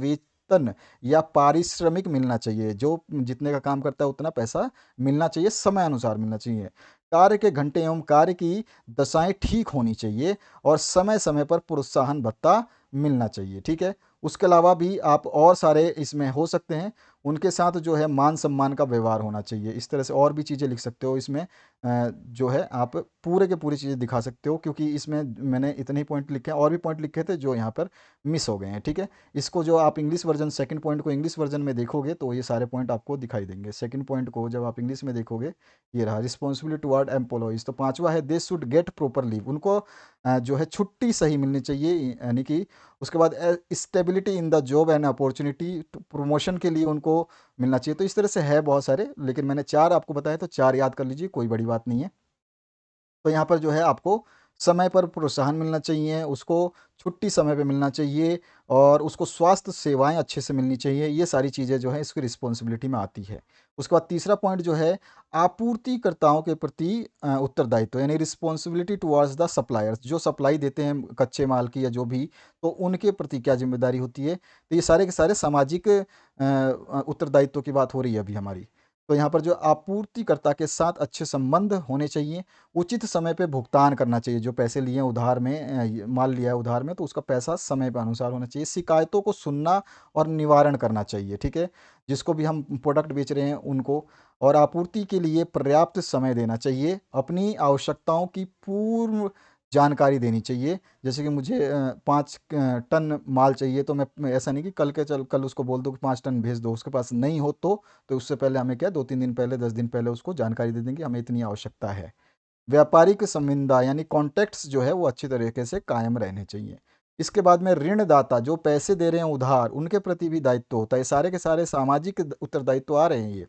वेतन या पारिश्रमिक मिलना चाहिए। जो जितने का काम करता है उतना पैसा मिलना चाहिए, समय अनुसार मिलना चाहिए। कार्य के घंटे एवं कार्य की दशाएँ ठीक होनी चाहिए और समय-समय पर प्रोत्साहन भत्ता मिलना चाहिए, ठीक है? उसके अलावा भी आप और सारे इसमें हो सकते हैं। उनके साथ जो है मान-सम्मान का व्यवहार होना चाहिए। इस तरह से और भी चीज़ें लिख सकते हो इसमें। जो है आप पूरे के पूरी चीज़ें दिखा सकते हो, क्योंकि इसमें मैंने इतने ही पॉइंट लिखे हैं, और भी पॉइंट लिखे थे जो यहाँ पर मिस हो गए हैं, ठीक है? इसको जो आप इंग्लिश वर्ज़न सेकंड पॉइंट को इंग्लिश वर्ज़न में देखोगे तो ये सारे पॉइंट आपको दिखाई देंगे। सेकंड पॉइंट को जब आप इंग्लिश में देखोगे, ये रहा रिस्पॉन्सिबिलिटी टुवर्ड एम्प्लॉइज़। तो पाँचवा है they should get proper leave. उनको जो है छुट्टी सही मिलनी चाहिए, यानी कि उसके बाद stability in the job and opportunity, promotion के लिए उनको मिलना चाहिए। तो इस तरह से है बहुत सारे, लेकिन मैंने 4 आपको बताया तो 4 याद कर लीजिए, कोई बड़ी बात नहीं है। तो यहाँ पर जो है आपको समय पर प्रोत्साहन मिलना चाहिए, उसको छुट्टी समय पे मिलना चाहिए और उसको स्वास्थ्य सेवाएँ अच्छे से मिलनी चाहिए। ये सारी चीज़ें जो हैं इसकी रिस्पॉन्सिबिलिटी में आती है। उसके बाद तीसरा पॉइंट जो है आपूर्तिकर्ताओं के प्रति उत्तरदायित्व, यानी रिस्पॉन्सिबिलिटी टुवर्ड्स द सप्लायर्स। जो सप्लाई देते हैं कच्चे माल की या जो भी, तो उनके प्रति क्या ज़िम्मेदारी होती है। तो ये सारे के सारे सामाजिक उत्तरदायित्व की बात हो रही है अभी हमारी। तो यहाँ पर जो आपूर्तिकर्ता के साथ अच्छे संबंध होने चाहिए, उचित समय पे भुगतान करना चाहिए। जो पैसे लिए हैं उधार में, माल लिया है उधार में, तो उसका पैसा समय पे अनुसार होना चाहिए। शिकायतों को सुनना और निवारण करना चाहिए, ठीक है? जिसको भी हम प्रोडक्ट बेच रहे हैं उनको, और आपूर्ति के लिए पर्याप्त समय देना चाहिए। अपनी आवश्यकताओं की पूर्व जानकारी देनी चाहिए। जैसे कि मुझे 5 टन माल चाहिए, तो मैं ऐसा नहीं कि कल उसको बोल दूँ कि 5 टन भेज दो, उसके पास नहीं हो तो उससे पहले हमें क्या 2-3 दिन पहले, 10 दिन पहले उसको जानकारी दे देंगे, हमें इतनी आवश्यकता है। व्यापारिक संविदा यानी कॉन्टैक्ट्स जो है वो अच्छी तरीके से कायम रहने चाहिए। इसके बाद में ऋणदाता जो पैसे दे रहे हैं उधार, उनके प्रति भी दायित्व होता है। सारे के सारे सामाजिक उत्तरदायित्व आ रहे हैं ये।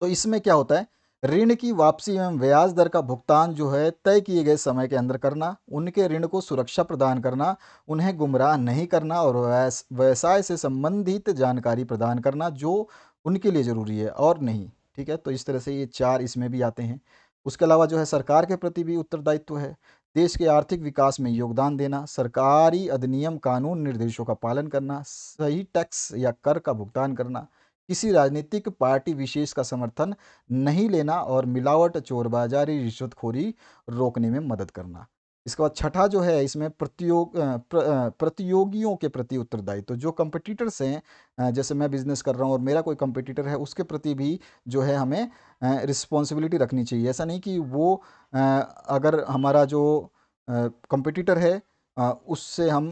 तो इसमें क्या होता है, ऋण की वापसी एवं ब्याज दर का भुगतान जो है तय किए गए समय के अंदर करना, उनके ऋण को सुरक्षा प्रदान करना, उन्हें गुमराह नहीं करना और व्यवसाय से संबंधित जानकारी प्रदान करना जो उनके लिए ज़रूरी है और नहीं, ठीक है? तो इस तरह से ये 4 इसमें भी आते हैं। उसके अलावा जो है सरकार के प्रति भी उत्तरदायित्व है। देश के आर्थिक विकास में योगदान देना, सरकारी अधिनियम, कानून, निर्देशों का पालन करना, सही टैक्स या कर का भुगतान करना, किसी राजनीतिक पार्टी विशेष का समर्थन नहीं लेना और मिलावट, चोरबाज़ारी, रिश्वतखोरी रोकने में मदद करना। इसके बाद छठा जो है इसमें प्रतियोगियों के प्रति उत्तरदायित्व। जो कॉम्पिटिटर्स हैं, जैसे मैं बिज़नेस कर रहा हूँ और मेरा कोई कॉम्पिटिटर है, उसके प्रति भी जो है हमें रिस्पॉन्सिबिलिटी रखनी चाहिए। ऐसा नहीं कि वो अगर हमारा जो कॉम्पिटिटर है उससे हम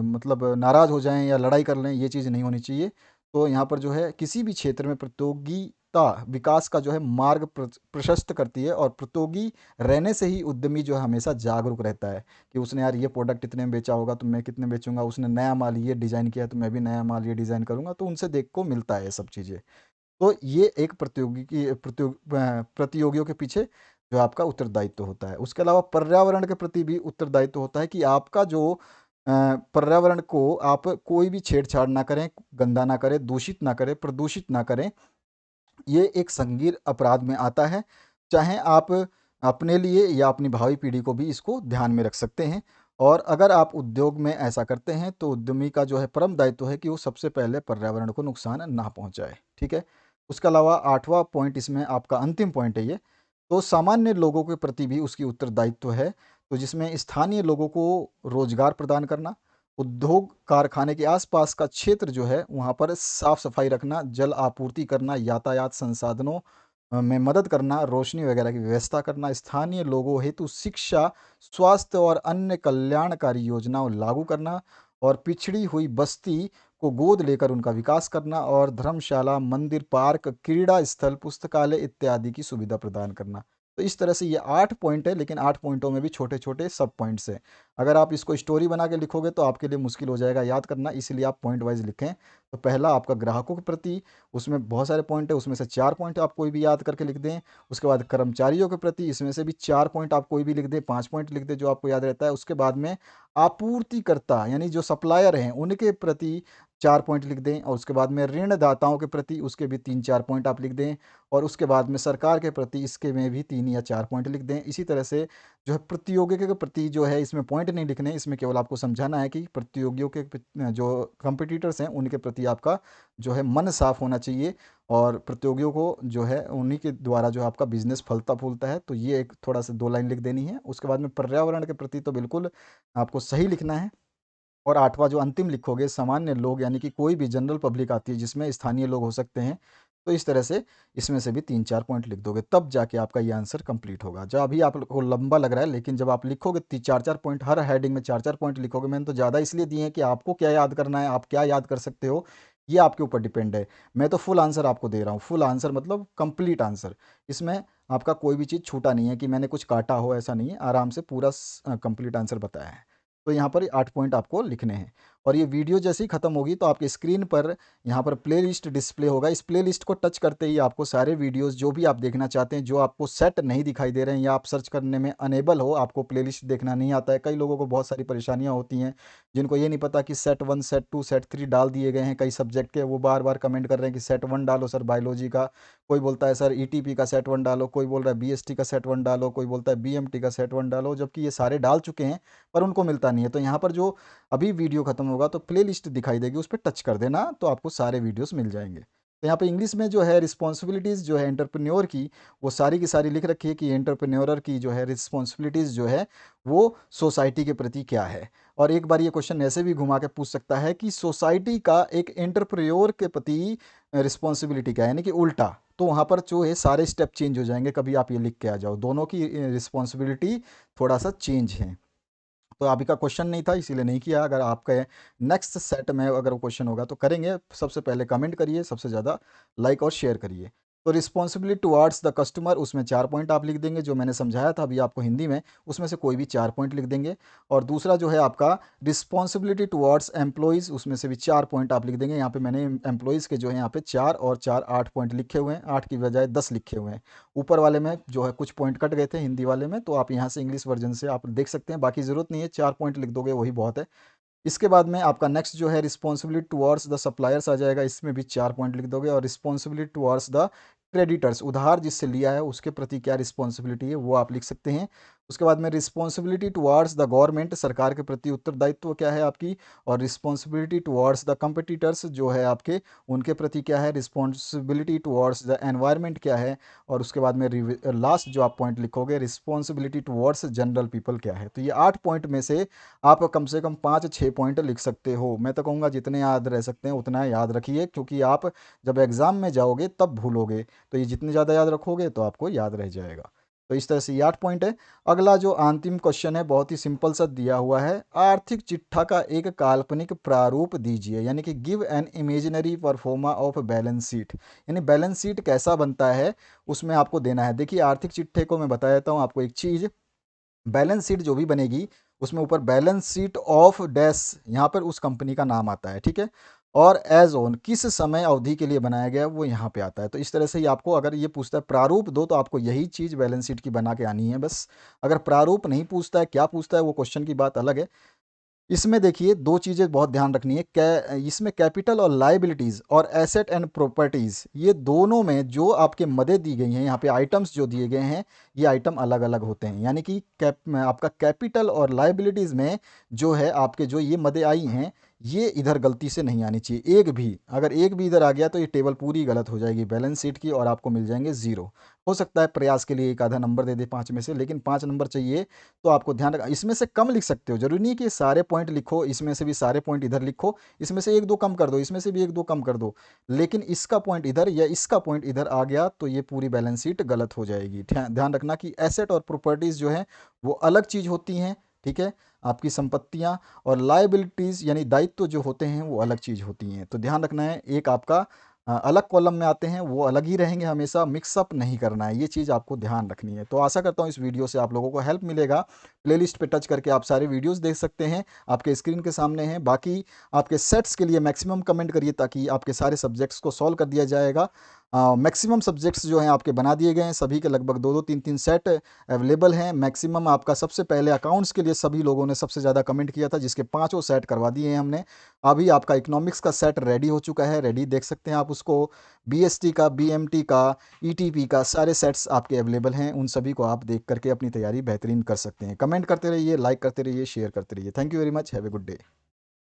मतलब नाराज़ हो जाएँ या लड़ाई कर लें, ये चीज़ नहीं होनी चाहिए। तो यहाँ पर जो है किसी भी क्षेत्र में प्रतियोगिता विकास का जो है मार्ग प्रशस्त करती है, और प्रतियोगी रहने से ही उद्यमी जो है हमेशा जागरूक रहता है कि उसने यार ये प्रोडक्ट इतने में बेचा होगा तो मैं कितने बेचूंगा, उसने नया माल ये डिज़ाइन किया तो मैं भी नया माल ये डिज़ाइन करूंगा, तो उनसे देख को मिलता है ये सब चीज़ें। तो ये एक प्रतियोगियों के पीछे जो आपका उत्तरदायित्व होता है। उसके अलावा पर्यावरण के प्रति भी उत्तरदायित्व होता है कि आपका जो पर्यावरण को आप कोई भी छेड़छाड़ ना करें, गंदा ना करें, दूषित ना करें, प्रदूषित ना करें। ये एक संगीन अपराध में आता है। चाहे आप अपने लिए या अपनी भावी पीढ़ी को भी इसको ध्यान में रख सकते हैं। और अगर आप उद्योग में ऐसा करते हैं तो उद्यमी का जो है परम दायित्व है कि वो सबसे पहले पर्यावरण को नुकसान ना पहुंचाए, ठीक है? उसके अलावा 8वां पॉइंट इसमें आपका अंतिम पॉइंट है ये। तो सामान्य लोगों के प्रति भी उसकी उत्तरदायित्व है। तो जिसमें स्थानीय लोगों को रोजगार प्रदान करना, उद्योग कारखाने के आसपास का क्षेत्र जो है वहाँ पर साफ सफाई रखना, जल आपूर्ति करना, यातायात संसाधनों में मदद करना, रोशनी वगैरह की व्यवस्था करना, स्थानीय लोगों हेतु शिक्षा, स्वास्थ्य और अन्य कल्याणकारी योजनाओं लागू करना, और पिछड़ी हुई बस्ती को गोद लेकर उनका विकास करना, और धर्मशाला, मंदिर, पार्क, क्रीड़ा स्थल, पुस्तकालय इत्यादि की सुविधा प्रदान करना। तो इस तरह से ये 8 पॉइंट है, लेकिन 8 पॉइंटों में भी छोटे-छोटे सब पॉइंट्स हैं। अगर आप इसको स्टोरी बना के लिखोगे तो आपके लिए मुश्किल हो जाएगा याद करना, इसलिए आप पॉइंट वाइज लिखें। तो पहला आपका ग्राहकों के प्रति, उसमें बहुत सारे पॉइंट है, उसमें से 4 पॉइंट आप कोई भी याद करके लिख दें। उसके बाद कर्मचारियों के प्रति, इसमें से भी 4 पॉइंट आप कोई भी लिख दें, 5 पॉइंट लिख दें जो आपको याद रहता है। उसके बाद में आपूर्तिकर्ता यानी जो सप्लायर हैं उनके प्रति 4 पॉइंट लिख दें, और उसके बाद में ऋणदाताओं के प्रति उसके भी 3-4 पॉइंट आप लिख दें, और उसके बाद में सरकार के प्रति इसके में भी 3 या 4 पॉइंट लिख दें। इसी तरह से जो है प्रतियोगियों के प्रति जो है इसमें पॉइंट नहीं लिखने, इसमें केवल आपको समझाना है कि प्रतियोगियों के जो कंपटीटर्स हैं उनके प्रति आपका जो है मन साफ होना चाहिए, और प्रतियोगियों को जो है उन्हीं के द्वारा जो आपका बिजनेस फलता फूलता है। तो ये एक थोड़ा सा 2 लाइन लिख देनी है। उसके बाद में पर्यावरण के प्रति तो बिल्कुल आपको सही लिखना है। और 8वां जो अंतिम लिखोगे, सामान्य लोग यानी कि कोई भी जनरल पब्लिक आती है जिसमें स्थानीय लोग हो सकते हैं, तो इस तरह से इसमें से भी 3-4 पॉइंट लिख दोगे, तब जाके आपका ये आंसर कंप्लीट होगा। जो अभी आपको लंबा लग रहा है, लेकिन जब आप लिखोगे 4-4 पॉइंट, हर हेडिंग में 4-4 पॉइंट लिखोगे। मैंने तो ज़्यादा इसलिए दिए हैं कि आपको क्या याद करना है, आप क्या याद कर सकते हो, ये आपके ऊपर डिपेंड है। मैं तो फुल आंसर आपको दे रहा हूँ, फुल आंसर मतलब कंप्लीट आंसर। इसमें आपका कोई भी चीज़ छूटा नहीं है कि मैंने कुछ काटा हो, ऐसा नहीं है। आराम से पूरा कंप्लीट आंसर बताया है। तो यहाँ पर 8 पॉइंट आपको लिखने हैं। और ये वीडियो जैसे ही ख़त्म होगी तो आपकी स्क्रीन पर यहाँ पर प्लेलिस्ट डिस्प्ले होगा। इस प्लेलिस्ट को टच करते ही आपको सारे वीडियोस जो भी आप देखना चाहते हैं, जो आपको सेट नहीं दिखाई दे रहे हैं या आप सर्च करने में अनेबल हो, आपको प्लेलिस्ट देखना नहीं आता है। कई लोगों को बहुत सारी परेशानियाँ होती हैं, जिनको ये नहीं पता कि सेट 1, सेट 2, सेट 3 डाल दिए गए हैं कई सब्जेक्ट के। वो बार बार कमेंट कर रहे हैं कि सेट 1 डालो सर बायोलॉजी का, कोई बोलता है सर ईटीपी का सेट 1 डालो, कोई बोल रहा है बीएसटी का सेट 1 डालो, कोई बोलता है बीएमटी का सेट 1 डालो, जबकि ये सारे डाल चुके हैं पर उनको मिलता नहीं है। तो यहाँ पर जो अभी वीडियो खत्म होगा तो प्लेलिस्ट दिखाई देगी, उस पर टच कर देना तो आपको सारे वीडियोस मिल जाएंगे। तो यहाँ पे इंग्लिश में जो है रिस्पॉन्सिबिलिटीज़ जो है एंटरप्रेन्योर की, वो सारी की सारी लिख रखी है कि एंटरप्रेन्योर की जो है रिस्पॉन्सिबिलिटीज़ जो है वो सोसाइटी के प्रति क्या है। और एक बार ये क्वेश्चन ऐसे भी घुमा के पूछ सकता है कि सोसाइटी का एक एंटरप्रेन्योर के प्रति रिस्पॉन्सिबिलिटी क्या है, यानी कि उल्टा। तो वहाँ पर जो है सारे स्टेप चेंज हो जाएंगे, कभी आप ये लिख के आ जाओ, दोनों की रिस्पॉन्सिबिलिटी थोड़ा सा चेंज है। तो अभी का क्वेश्चन नहीं था इसीलिए नहीं किया। अगर आपके नेक्स्ट सेट में अगर क्वेश्चन होगा तो करेंगे। सबसे पहले कमेंट करिए, सबसे ज़्यादा लाइक और शेयर करिए। तो रिस्पॉन्सिबिलिटी टुवार्ड्स द कस्टमर, उसमें 4 पॉइंट आप लिख देंगे, जो मैंने समझाया था अभी आपको हिंदी में, उसमें से कोई भी 4 पॉइंट लिख देंगे। और दूसरा जो है आपका रिस्पॉन्सिबिलिटी टुवार्ड्स एम्प्लॉयज़, उसमें से भी 4 पॉइंट आप लिख देंगे। यहाँ पे मैंने एम्प्लॉयज़ के जो है यहाँ पे 4 और 4 8 पॉइंट लिखे हुए हैं, 8 की बजाय 10 लिखे हुए हैं। ऊपर वाले में जो है कुछ पॉइंट कट गए थे हिंदी वाले में, तो आप यहाँ से इंग्लिश वर्जन से आप देख सकते हैं। बाकी ज़रूरत नहीं है, 4 पॉइंट लिख दोगे वही बहुत है। इसके बाद में आपका नेक्स्ट जो है रिस्पॉन्सिबिलिटी टुवार्ड्स द सप्लायर्स आ जाएगा, इसमें भी 4 पॉइंट लिख दोगे। और रिस्पॉन्सिबिलिटी टुवार्ड्स द क्रेडिटर्स, उधार जिससे लिया है उसके प्रति क्या रिस्पॉन्सिबिलिटी है वो आप लिख सकते हैं। उसके बाद में रिस्पॉन्सिबिलिटी टुवार्ड्स द गवर्नमेंट, सरकार के प्रति उत्तरदायित्व क्या है आपकी। और रिस्पॉन्सिबिलिटी टुवार्ड्स द कंपटीटर्स जो है आपके, उनके प्रति क्या है। रिस्पॉन्सिबिलिटी टुवार्ड्स द एनवायरनमेंट क्या है। और उसके बाद में लास्ट जो आप पॉइंट लिखोगे रिस्पॉन्सिबिलिटी टुवार्ड्स जनरल पीपल क्या है। तो ये 8 पॉइंट में से आप कम से कम 5-6 पॉइंट लिख सकते हो। मैं तो कहूँगा जितने याद रह सकते हैं उतना याद रखिए, क्योंकि आप जब एग्ज़ाम में जाओगे तब भूलोगे। तो ये जितने ज़्यादा याद रखोगे तो आपको याद रह जाएगा। तो इस तरह से ये 8 पॉइंट है। अगला जो अंतिम क्वेश्चन है बहुत ही सिंपल सा दिया हुआ है, आर्थिक चिट्ठा का एक काल्पनिक प्रारूप दीजिए, यानी कि give an imaginary pro forma of balance sheet, यानी बैलेंस शीट कैसा बनता है उसमें आपको देना है। देखिए आर्थिक चिट्ठे को मैं बता देता हूँ आपको एक चीज़। बैलेंस शीट जो भी बनेगी उसमें ऊपर बैलेंस शीट ऑफ डैश, यहाँ पर उस कंपनी का नाम आता है, ठीक है। और एज ऑन, किस समय अवधि के लिए बनाया गया वो यहाँ पे आता है। तो इस तरह से ही आपको अगर ये पूछता है प्रारूप दो, तो आपको यही चीज़ बैलेंस शीट की बना के आनी है बस। अगर प्रारूप नहीं पूछता है, क्या पूछता है वो क्वेश्चन की बात अलग है। इसमें देखिए 2 चीज़ें बहुत ध्यान रखनी है। इसमें कैपिटल और लाइबिलिटीज़ और एसेट एंड प्रॉपर्टीज़, ये दोनों में जो आपके मदे दी गई हैं, यहाँ पे आइटम्स जो दिए गए हैं, ये आइटम अलग अलग होते हैं। यानी कि आपका कैपिटल और लाइबिलिटीज़ में जो है आपके जो ये मदे आई हैं, ये इधर गलती से नहीं आनी चाहिए। एक भी अगर एक भी इधर आ गया तो ये टेबल पूरी गलत हो जाएगी बैलेंस शीट की, और आपको मिल जाएंगे 0। हो सकता है प्रयास के लिए एक आधा नंबर दे दे 5 में से, लेकिन 5 नंबर चाहिए। तो आपको ध्यान रखना, इसमें से कम लिख सकते हो, जरूरी नहीं कि सारे पॉइंट लिखो, इसमें से भी सारे पॉइंट इधर लिखो, इसमें से 1-2 कम कर दो, इसमें से भी 1-2 कम कर दो, लेकिन इसका पॉइंट इधर या इसका पॉइंट इधर आ गया तो ये पूरी बैलेंस शीट गलत हो जाएगी। ध्यान रखना कि एसेट और प्रॉपर्टीज़ जो है वो अलग चीज़ होती हैं, ठीक है। आपकी संपत्तियां और लाइबिलिटीज़ यानी दायित्व जो होते हैं वो अलग चीज़ होती हैं। तो ध्यान रखना है, एक आपका अलग कॉलम में आते हैं, वो अलग ही रहेंगे हमेशा, मिक्सअप नहीं करना है, ये चीज़ आपको ध्यान रखनी है। तो आशा करता हूँ इस वीडियो से आप लोगों को हेल्प मिलेगा। प्लेलिस्ट पे टच करके आप सारे वीडियोस देख सकते हैं, आपके स्क्रीन के सामने हैं। बाकी आपके सेट्स के लिए मैक्सिमम कमेंट करिए ताकि आपके सारे सब्जेक्ट्स को सॉल्व कर दिया जाएगा। मैक्सिमम सब्जेक्ट्स जो हैं आपके बना दिए गए हैं, सभी के लगभग 2-2 3-3 सेट अवेलेबल हैं। मैक्सिमम आपका सबसे पहले अकाउंट्स के लिए सभी लोगों ने सबसे ज़्यादा कमेंट किया था, जिसके पाँचों सेट करवा दिए हैं हमने। अभी आपका इकोनॉमिक्स का सेट रेडी हो चुका है, रेडी देख सकते हैं आप उसको। बीएसटी का, बीएमटी का, ईटीपी का सारे सेट्स आपके अवेलेबल हैं। उन सभी को आप देख करके अपनी तैयारी बेहतरीन कर सकते हैं। कमेंट करते रहिए, लाइक करते रहिए, शेयर करते रहिए। Thank you very much, have a good day.